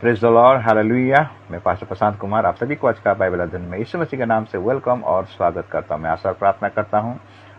Praise the Lord, hallelujah. मैं pastor Prashant Kumar आप सभी को आज का बाइबल अध्ययन में यीशु मसीह के नाम से वेलकम और स्वागत करता हूं। मैं आशा और प्रार्थना करता हूं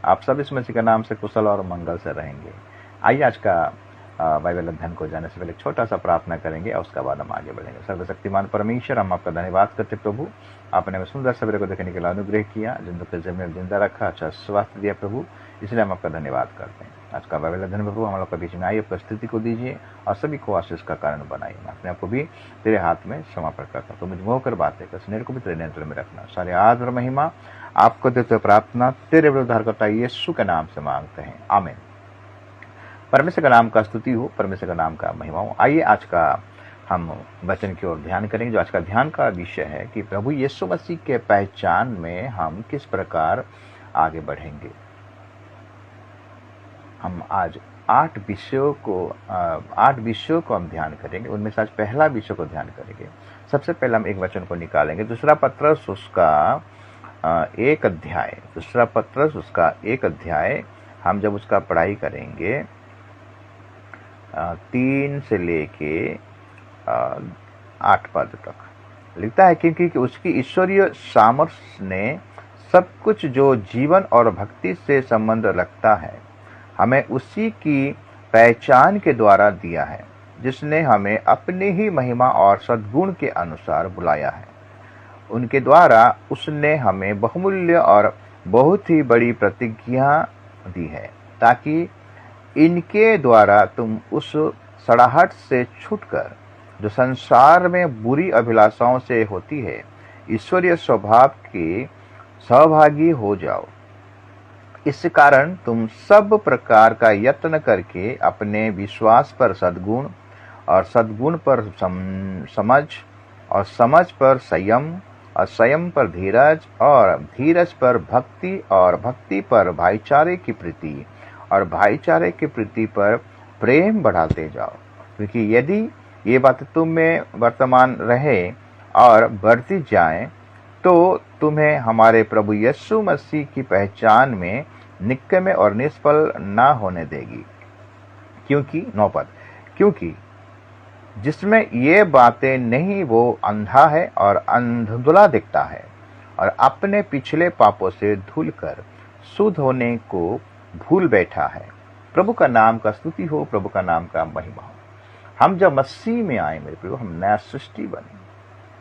आप सब यीशु मसीह के नाम से कुशल और मंगल से रहेंगे। आइए आज का बाइबल अध्ययन को जाने से पहले छोटा सा प्रार्थना करेंगे और उसके बाद हम आगे बढ़ेंगे। सर्वशक्तिमान परमेश्वर, हम आपका धन्यवाद करते प्रभु, आपने हमें सुंदर सवेरे को देखने के लिए अनुग्रह किया, जिंदगी के जमीन में जिंदा रखा, अच्छा स्वास्थ्य दिया प्रभु, इसलिए हम आपका धन्यवाद करते हैं। आज का बाइबल अध्ययन प्रभु हम लोग के बीच में आइए, उपस्थिति को दीजिए और सभी को आशीष का कारण बनाइए। मैं अपने आप को भी तेरे हाथ में समर्पण करता हूँ। तो मुझ मुँह कर बातें कर स्नेह को भी तेरे नियंत्रण में रखना। सारे आदर महिमा आपको देते प्रार्थना तेरे उद्धारकर्ता यीशु के नाम से मांगते हैं, आमीन। परमेश्वर का नाम का स्तुति हो, परमेश्वर का नाम का महिमा हो। आइए आज का हम वचन की ओर ध्यान करेंगे। जो आज का ध्यान का विषय है कि प्रभु यीशु मसीह के पहचान में हम किस प्रकार आगे बढ़ेंगे। हम आज 8 विषयों को हम ध्यान करेंगे। उनमें से आज पहला विषय को ध्यान करेंगे। सबसे पहले हम एक वचन को निकालेंगे, दूसरा पत्रस उसका 1 अध्याय। दूसरा पत्रस उसका 1 अध्याय हम जब उसका पढ़ाई करेंगे 3 से लेके 8 पद तक लिखता है, क्योंकि उसकी ईश्वरीय सामर्थ्य ने सब कुछ जो जीवन और भक्ति से संबंध रखता है हमें उसी की पहचान के द्वारा दिया है, जिसने हमें अपनी ही महिमा और सद्गुण के अनुसार बुलाया है। उनके द्वारा उसने हमें बहुमूल्य और बहुत ही बड़ी प्रतिज्ञा दी है, ताकि इनके द्वारा तुम उस सड़ाहट से छूटकर जो संसार में बुरी अभिलाषाओं से होती है, ईश्वरीय स्वभाव के सहभागी हो जाओ। इस कारण तुम सब प्रकार का यत्न करके अपने विश्वास पर सद्गुण और सद्गुण पर समझ और समझ पर संयम और संयम पर धीरज और धीरज पर भक्ति और भक्ति पर भाईचारे की प्रीति और भाईचारे की प्रीति पर प्रेम बढ़ाते जाओ। क्योंकि यदि ये बात तुम में वर्तमान रहे और बढ़ती जाए तो तुम्हें हमारे प्रभु यीशु मसीह की पहचान में निकम्मे और निष्फल ना होने देगी। क्योंकि 9 पद, क्योंकि जिसमें ये बातें नहीं वो अंधा है और अंधुला दिखता है और अपने पिछले पापों से धुल कर शुद्ध होने को भूल बैठा है। प्रभु का नाम का स्तुति हो, प्रभु का नाम का महिमा हो। हम जब मसीह में आए मेरे प्रभु, हम नया सृष्टि बने।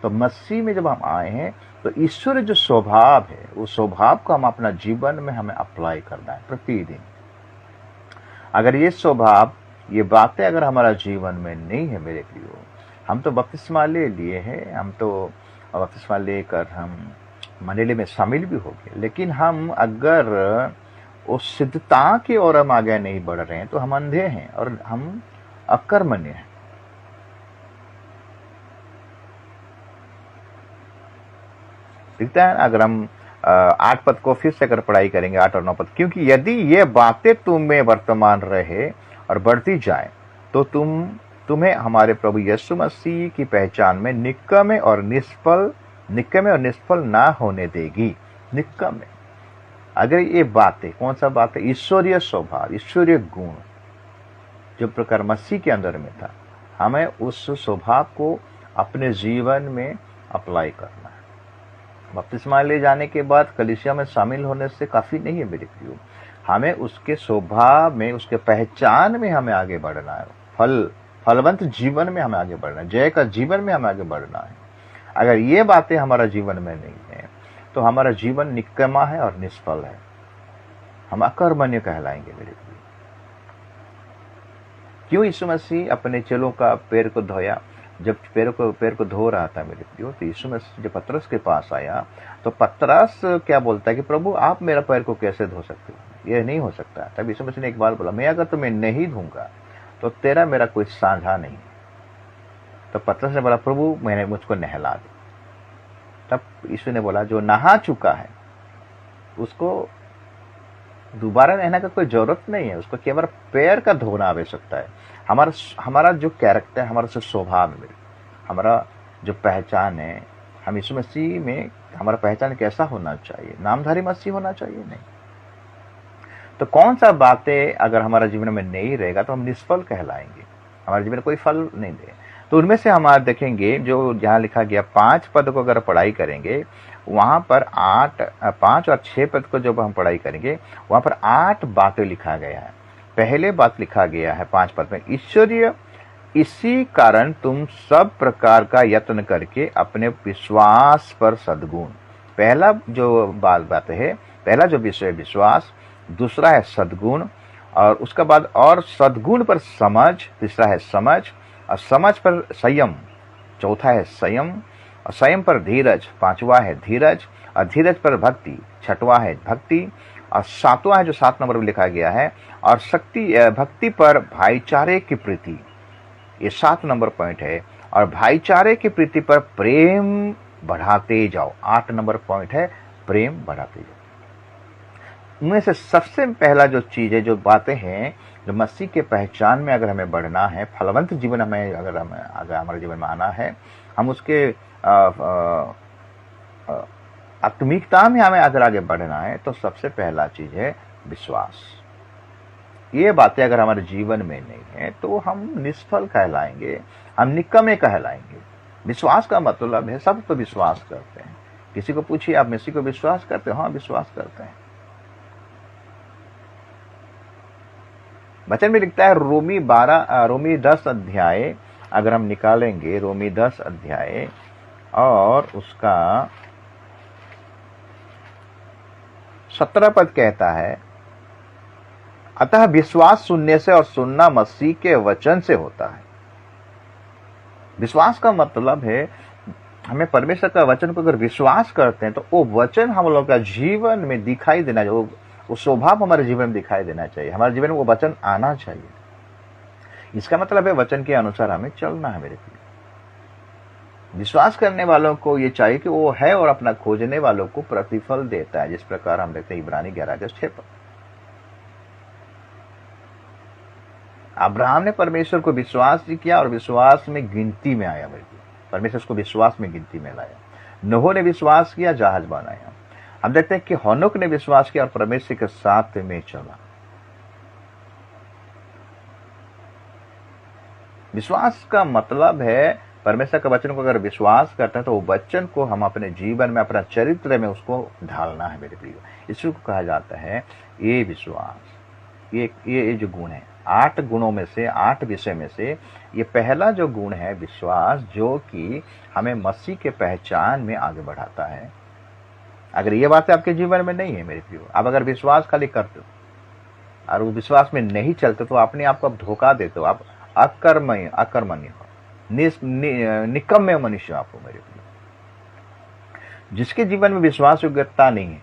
तो मसीह में जब हम आए हैं तो ईश्वर जो स्वभाव है, उस स्वभाव को हम अपना जीवन में हमें अप्लाई करना है प्रतिदिन। अगर ये स्वभाव, ये बातें अगर हमारा जीवन में नहीं है मेरे प्रियो, हम तो बपतिस्मा ले लिए हैं, हम तो बपतिस्मा लेकर हम मंडली में शामिल भी हो गए, लेकिन हम अगर उस सिद्धता की ओर हम आगे नहीं बढ़ रहे हैं तो हम अंधे हैं और हम अकर्मण्य हैं। दिखता है ना। अगर हम 8 पद को फिर से अगर पढ़ाई करेंगे, 8 और 9 पद, क्योंकि यदि ये बातें तुम में वर्तमान रहे और बढ़ती जाए तो तुम्हें हमारे प्रभु यीशु मसीह की पहचान में निकम्मे और निष्फल ना होने देगी। निकम्मे, अगर ये बातें, कौन सा बात है? ईश्वरीय स्वभाव, ईश्वरीय गुण जो प्रकार मसीह के अंदर में था, हमें उस स्वभाव को अपने जीवन में अप्लाई करना है। बपतिस्मा ले जाने के बाद कलीसिया में शामिल होने से काफी नहीं है मेरे प्रियो, हमें उसके स्वभाव में, उसके पहचान में हमें आगे बढ़ना है। फलवंत जीवन में हमें आगे बढ़ना है, जय का जीवन में हमें आगे बढ़ना है। अगर ये बातें हमारा जीवन में नहीं है तो हमारा जीवन निकम्मा है और निष्फल है, हम अकर्मण्य कहलाएंगे मेरे प्रियो। क्यों यीशु मसीह अपने चेलों का पैर को धोया? जब पैर को धो रहा था मेरे प्रियो, तो यीशु मसीह जब पतरस के पास आया तो पतरस क्या बोलता है कि प्रभु आप मेरा पैर को कैसे धो सकते हो? यह नहीं हो सकता। तब यीशु मसीह ने एक बात बोला, मैं अगर तुम्हें नहीं धूंगा तो तेरा मेरा कोई साझा नहीं। तो पतरस ने बोला, प्रभु मैंने मुझको नहला दे। तब यीशु ने बोला, जो नहा चुका है उसको दोबारा नहाने का कोई जरूरत नहीं है, उसको केवल पैर का धोना आवश्यकता है। हमारा जो कैरेक्टर, हमारा जो स्वभाव है, हमारा जो पहचान है, हम यीशु मसीह में हमारा पहचान कैसा होना चाहिए? नामधारी मसीह होना चाहिए? नहीं। तो कौन सा बातें अगर हमारा जीवन में नहीं रहेगा तो हम निष्फल कहलाएंगे, हमारे जीवन में कोई फल नहीं दे। तो उनमें से हम आज देखेंगे जो जहाँ लिखा गया 5 पद को अगर पढ़ाई करेंगे, वहाँ पर 5 और 6 पद को जब हम पढ़ाई करेंगे, वहाँ पर 8 बातें लिखा गया है। पहले बात लिखा गया है 5 पद में, ईश्वरीय इसी कारण तुम सब प्रकार का यत्न करके अपने विश्वास पर सद्गुण। पहला जो बात है, पहला जो विषय विश्वास, दूसरा है सद्गुण, और उसके बाद और सद्गुण पर समझ, तीसरा है समझ, और समझ पर संयम, चौथा है संयम, और संयम पर धीरज, पांचवा है धीरज, और धीरज पर भक्ति, छठवां है भक्ति, और सातवां है जो 7 नंबर में लिखा गया है, और भक्ति पर भाईचारे की प्रीति, ये 7 नंबर पॉइंट है, और भाईचारे की प्रीति पर प्रेम बढ़ाते जाओ, 8 नंबर पॉइंट है, प्रेम बढ़ाते जाओ। उनमें से सबसे पहला जो चीज है, जो बातें हैं, जो मसीह के पहचान में अगर हमें बढ़ना है, फलवंत जीवन हमें अगर हमारे जीवन में आना है, हम उसके आत्मिकता में हमें अगर आगे बढ़ना है, तो सबसे पहला चीज है विश्वास। ये बातें अगर हमारे जीवन में नहीं है तो हम निष्फल कहलाएंगे, हम निकम्मे कहलाएंगे। विश्वास का मतलब है सब तो विश्वास करते हैं। किसी को पूछिए आप मसीह को विश्वास करते हो? हाँ, विश्वास करते हैं। वचन में लिखता है रोमी 10 अध्याय अगर हम निकालेंगे, रोमी 10 अध्याय और उसका 17 पद कहता है, अतः विश्वास सुनने से और सुनना मसीह के वचन से होता है। विश्वास का मतलब है हमें परमेश्वर का वचन पर अगर विश्वास करते हैं तो वो वचन हम लोग का जीवन में दिखाई देना चाहिए, वो स्वभाव हमारे जीवन में दिखाई देना चाहिए, हमारे जीवन में वो वचन आना चाहिए। इसका मतलब है वचन के अनुसार हमें चलना है। मेरे प्रिय, विश्वास करने वालों को ये चाहिए कि वो है और अपना खोजने वालों को प्रतिफल देता है, जिस प्रकार हम देखते हैं इब्रानी 11:6 पर। अब्राहम ने परमेश्वर को विश्वास किया और विश्वास में गिनती में आया। मेरे परमेश्वर को विश्वास में गिनती में लाया। नूह ने विश्वास किया, जहाज बनाया। हम देखते हैं कि हनोक ने विश्वास किया और परमेश्वर के साथ में चला। विश्वास का मतलब है परमेश्वर का वचन को अगर विश्वास करते हैं तो वो वचन को हम अपने जीवन में, अपना चरित्र में उसको ढालना है। मेरे प्रिय, इसी को कहा जाता है ये विश्वास। ये जो गुण है, 8 गुणों में से, 8 विषय में से ये पहला जो गुण है विश्वास, जो कि हमें मसीह के पहचान में आगे बढ़ाता है। अगर ये बातें आपके जीवन में नहीं है मेरे प्रियो, आप अगर विश्वास खाली करते हो और वो विश्वास में नहीं चलते तो अपने आप को आप धोखा देते हो, आप अकर्मण्य हो, निकम्मे मनुष्य आप हो। मेरे प्रियो, जिसके जीवन में विश्वास योग्यता नहीं है,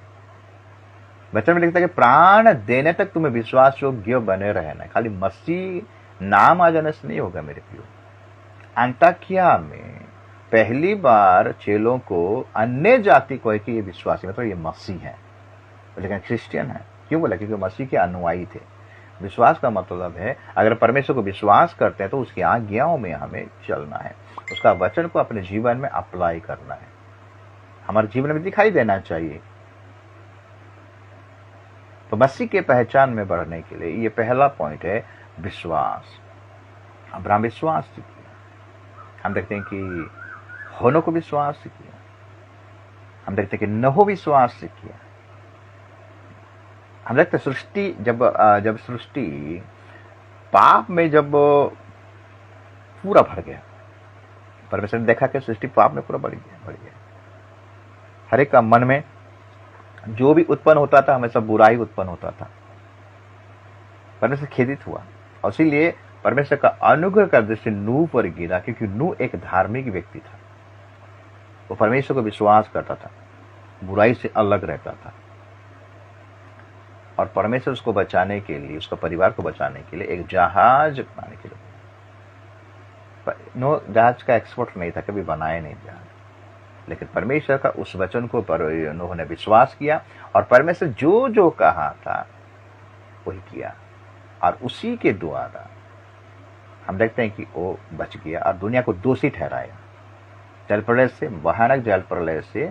वचन में लिखता है कि प्राण देने तक तुम्हें विश्वास योग्य बने रहना है। खाली मसीह नाम आ जाने से नहीं होगा मेरे प्रियो। अंताकिया में पहली बार चेलों को अन्य जाति को है कि ये विश्वासी, मतलब ये मसीह है, लेकिन क्रिश्चियन है। क्यों बोला? क्योंकि मसीह के अनुयायी थे। विश्वास का मतलब है अगर परमेश्वर को विश्वास करते हैं तो उसकी आज्ञाओं में हमें चलना है, उसका वचन को अपने जीवन में अप्लाई करना है, हमारे जीवन में दिखाई देना चाहिए। तो मसीह के पहचान में बढ़ने के लिए ये पहला पॉइंट है विश्वास। अब्राहम विश्वास किया, हम देखते हैं कि हनोक को विश्वास किया, हम देखते हैं कि नूह विश्वास किया। हम देखते हैं सृष्टि जब सृष्टि पाप में जब पूरा भर गया, परमेश्वर ने देखा कि सृष्टि पाप में पूरा बढ़ गया। हर एक का मन में जो भी उत्पन्न होता था हमेशा बुराई उत्पन्न होता था। परमेश्वर खेदित हुआ और इसीलिए परमेश्वर का अनुग्रह का दृष्टि नूह पर गिरा, क्योंकि नूह एक धार्मिक व्यक्ति था। वो परमेश्वर को विश्वास करता था, बुराई से अलग रहता था, और परमेश्वर उसको बचाने के लिए, उसका परिवार को बचाने के लिए एक जहाज बनाने के लिए। नूह जहाज का एक्सपर्ट नहीं था, कभी बनाए नहीं जहाज, लेकिन परमेश्वर का उस वचन को नूह ने विश्वास किया और परमेश्वर जो जो कहा था वही किया, और उसी के द्वारा हम देखते हैं कि वो बच गया और दुनिया को दोषी ठहराया जल प्रलय से, भयानक जल प्रलय से।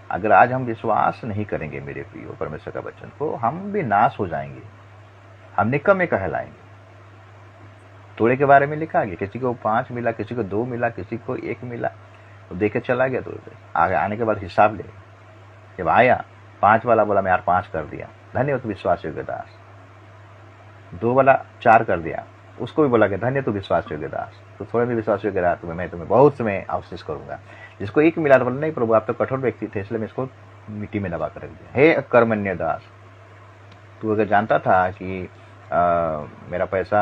अगर आज हम विश्वास नहीं करेंगे मेरे प्रियो परमेश्वर का वचन को, हम भी नाश हो जाएंगे, हम निकम्मे कहलाएंगे। तोड़े के बारे में लिखा गया, किसी को 5 मिला, किसी को 2 मिला, किसी को 1 मिला, तो देखे चला गया। तो आगे आने के बाद हिसाब ले, जब आया 5 वाला बोला मैं यार 5 कर दिया, धन्य तू विश्वास योग्य दास। 2 वाला 4 कर दिया, उसको भी बोला कि धन्य तू विश्वास योग्य दास, तो थोड़े भी विश्वास योग्य रहा तुम्हें, मैं तुम्हें बहुत समय आशीष करूंगा। जिसको 1 मिला तो बोला नहीं प्रभु आप तो कठोर व्यक्ति थे, इसलिए मैं इसको मिट्टी में दबा कर रख दिया। हे अकर्मण्य दास, तू अगर जानता था कि मेरा पैसा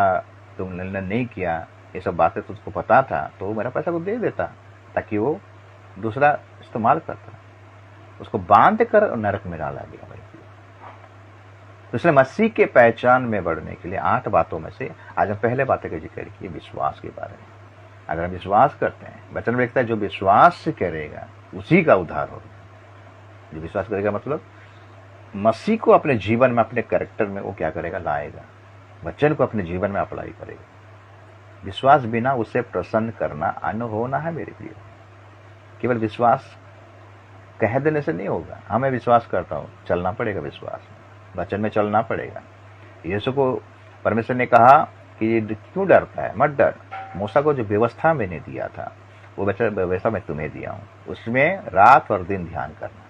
तुमने नहीं किया, ये सब बातें तुझको पता था, तो मेरा पैसा को दे देता ताकि वो दूसरा इस्तेमाल करता। उसको बांध कर नरक में डाला गया भाई। तो इसलिए मसीह के पहचान में बढ़ने के लिए 8 बातों में से आज हम पहले बातें का जिक्र किए विश्वास के बारे में। अगर हम विश्वास करते हैं, वचन में लिखता है जो विश्वास करेगा उसी का उद्धार होगा। जो विश्वास करेगा मतलब मसीह को अपने जीवन में, अपने कैरेक्टर में वो क्या करेगा, लाएगा, वचन को अपने जीवन में अप्लाई करेगा। विश्वास बिना उसे प्रसन्न करना अनहोना है मेरे प्रिय। केवल विश्वास कह देने से नहीं होगा, हमें विश्वास करता हूं, चलना पड़ेगा, विश्वास वचन में चलना पड़ेगा। यीशु को परमेश्वर ने कहा कि क्यों डरता है, मत डर। मूसा को जो व्यवस्था मैंने दिया था वो व्यवस्था मैं तुम्हें दिया हूं, उसमें रात और दिन ध्यान करना,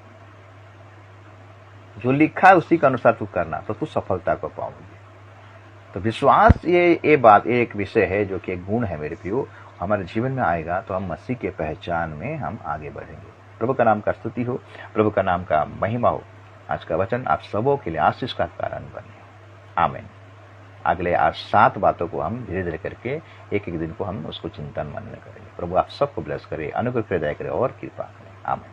जो लिखा है उसी के अनुसार तू करना, तो तू सफलता को पाओगे। तो विश्वास ये बात एक विषय है जो कि एक गुण है मेरे प्रियो, हमारे जीवन में आएगा तो हम मसीह के पहचान में हम आगे बढ़ेंगे। प्रभु का नाम का स्तुति हो, प्रभु का नाम का महिमा हो। आज का वचन आप सबों के लिए आशीष का कारण बने। आमीन। अगले आज 7 बातों को हम धीरे धीरे करके एक एक दिन को हम उसको चिंतन मन में करेंगे। प्रभु आप सबको ब्लेस करे, अनुग्रह करे, दया करे और कृपा करे। आमीन।